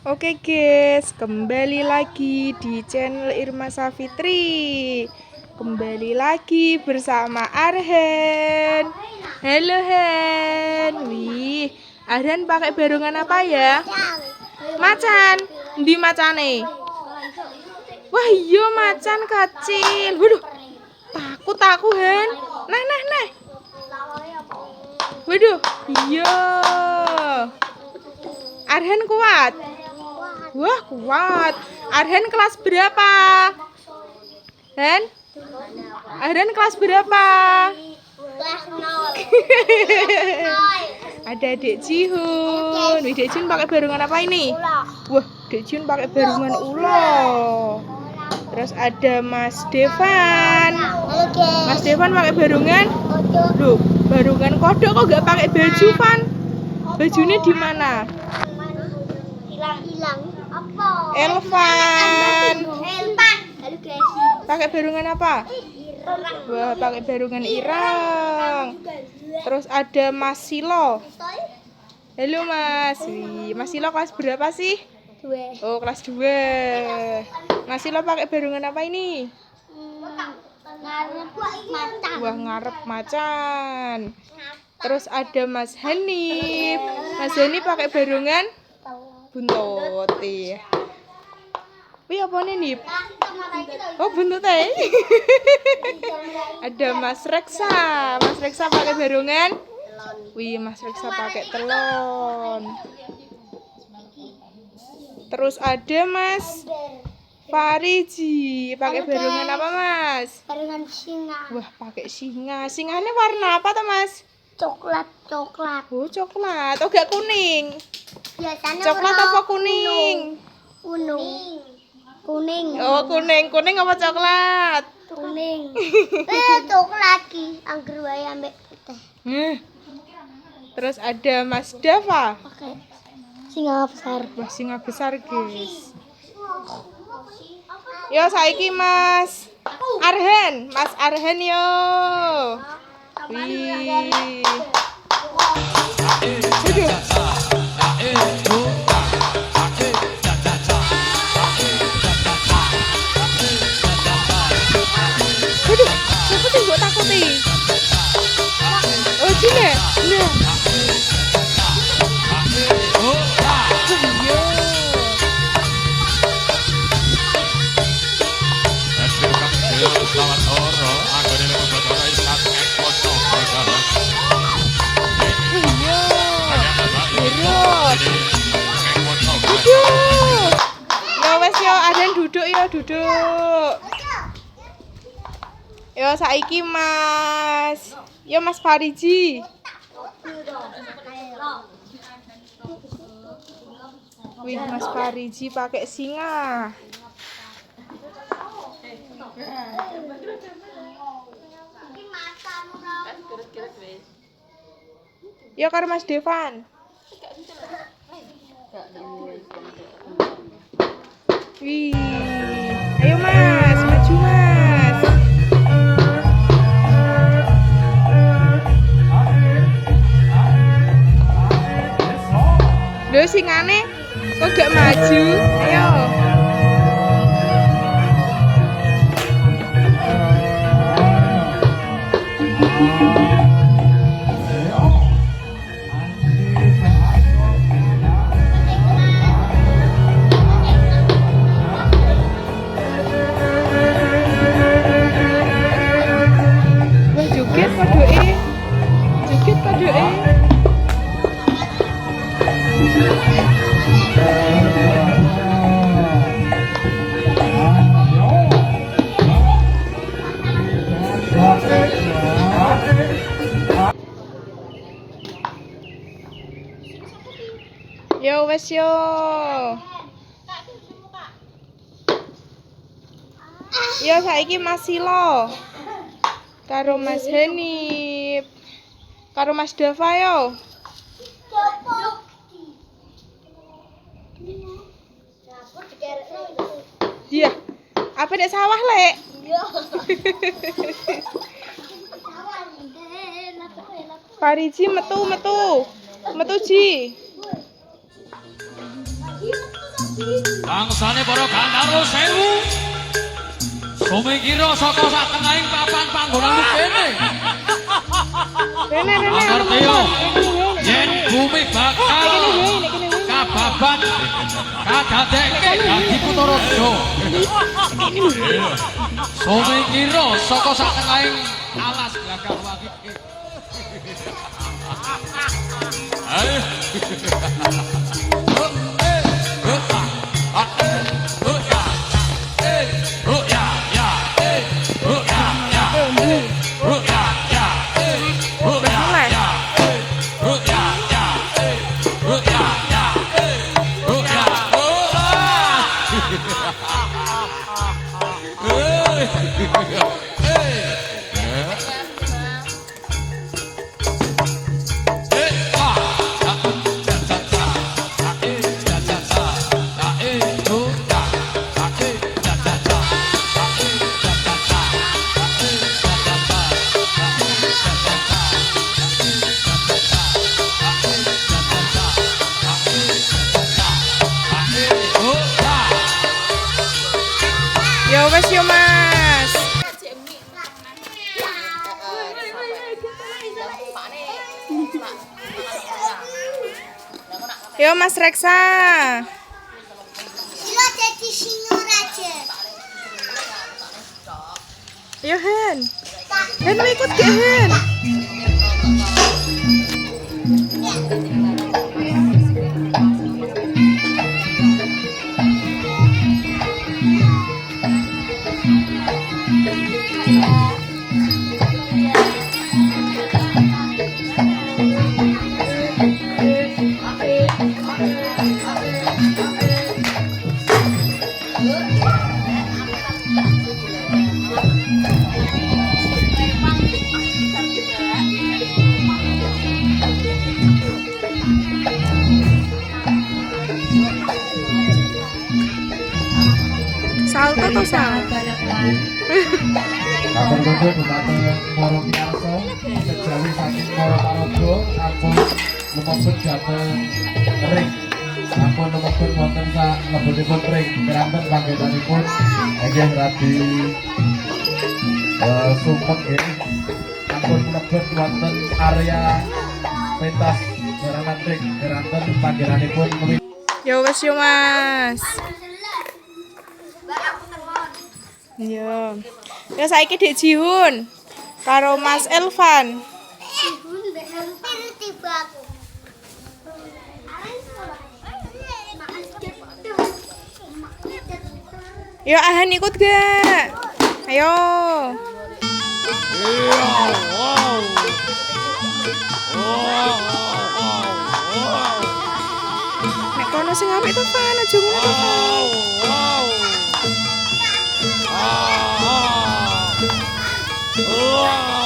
Oke guys, kembali lagi di channel Irma Safitri. Kembali lagi bersama Arhen. Halo Hen. Wih, Arhen pakai barungan apa ya? Macan. Di macane. Wah iya macan kecil. Waduh, takut aku Hen. Nah. Waduh, iya. Arhen kuat. Wah kuat. Arhen kelas berapa? Hen? Arhen kelas berapa? Kelas 0. Ada Dek Jihun. Wih, Dek Jihun pakai barungan apa ini? Wah, Dek Jihun pakai barungan ulo. Terus ada Mas Devan. Mas Devan pakai barungan? Loh, barungan kodok kok gak pakai baju, Van? Bajunya di mana? Hilang. Apa? Elvan. Halo guys. Pakai barungan apa? Irang. Wah, pakai barungan irang. Terus ada Mas Silo. Halo Mas. Wih, Mas Silo kelas berapa sih? 2. Oh, kelas 2. Mas Silo pakai barungan apa ini? Ngarep macan. Wah, ngarep macan. Terus ada Mas Hanif. Mas Hanif pakai barungan buntut. Iya. Wih, apa nih? Oh, buntut teh. Ada Mas Reksa. Mas Reksa pakai barungan. Wih, Mas Reksa pakai telon. Terus ada Mas Fariji. Pakai barungan apa, Mas? Barungan singa. Wah, pakai singa. Singanya warna apa tuh, Mas? Coklat. Oh, coklat. Oh, gak kuning. Biasanya Coklat warna apa kuning? Kuning. Oh, kuning. Kuning apa coklat? Kuning. Coklat ki. Anggur wae ambek putih. Terus ada Mas Dava. Pakai singa besar. Wah, singa besar, guys. Yo, saiki Mas Arhen. Mas Arhen yo. Wih. Waduh, siapa sih gue takuti? Oh, Cina. Nah. Selamat sore, aku ini membaca istat ekspor Iya. Duduk. Yo wes yo, Arhen duduk yo, duduk. Yo saiki Mas. Yo Mas Fariji. Wih, Mas Fariji pakai singa. Yo karo Mas Devan. Wih. Ayo Mas, maju Mas. Loh singane kok gak maju? Ayo. Wah, joget kodoke. Joget kodoke. Yo wes yo. Yo saiki Mas Silo. Karo Mas Hanif. Karo Mas Dava yo. Iya. Apa nek sawah, Lek? Fariji metu Ji. Bangsane para Gandharwa Sewu. Sumikira saka satengahing papan panggonan kene. Rene Ngerti yo. Yen bumi bakal kababat kadadekke dadi Kutaraja. Sumikira saka satengahing alas gagah wangi. Ayo. Ya wes yo Mas. Yo Mas Reksa. Sila jadi singur aja. Yo Hen. Hen mau ikut gak Hen? Salto atau salto? Kabar kudu dumateng para miyarsa kejawi saking para paraga ampun lumebet dhateng ring. Ampun lumebet wonten sak lebetipun ring keranten panggenanipun inggih radi sumpek nggih. Ampun mlebet wonten area pentas jaranan ring keranten panggenanipun Ya wes yo Mas. Iya. Ya saiki Dek Jihun karo Mas Elvan. Tiba aku. Yo Ahan ikut gak? Ayo. Nek kono sing apik to Van, aja ngono to Van.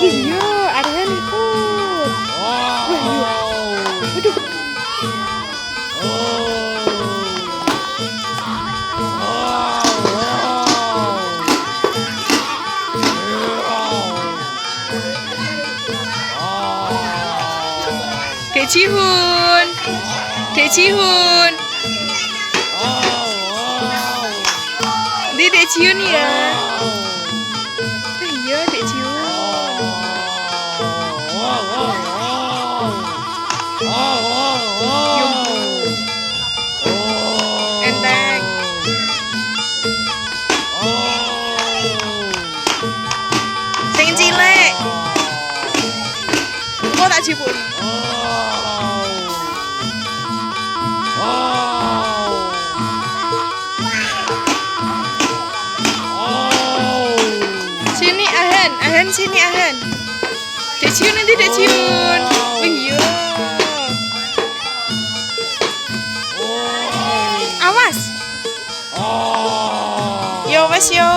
Iya, Arhan ikut. Wah, iya. Aduh. Dek Jihun. Dek Jihun. Di Dek Jihun ya. Iya, Dek Jihun. Enteng. Sing cilik. Kok tak jipuk. Sini Ahan, Ahan sini Ahan. Dek Jihun nanti Dek Jihun. Oh iya. Awas. Yo wes yo.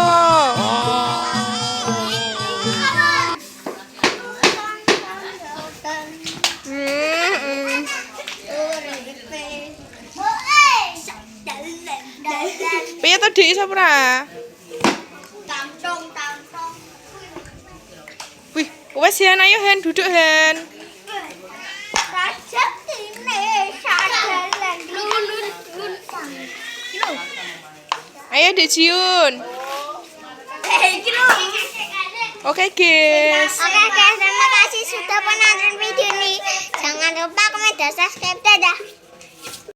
Piye to Dik Sapra? Wih, wes Hen, ayo Hen, duduk Hen. Ayo Dek Jiun. Oke guys. Oke guys, terima kasih sudah menonton video ini. Jangan lupa komen dan subscribe. Dadah.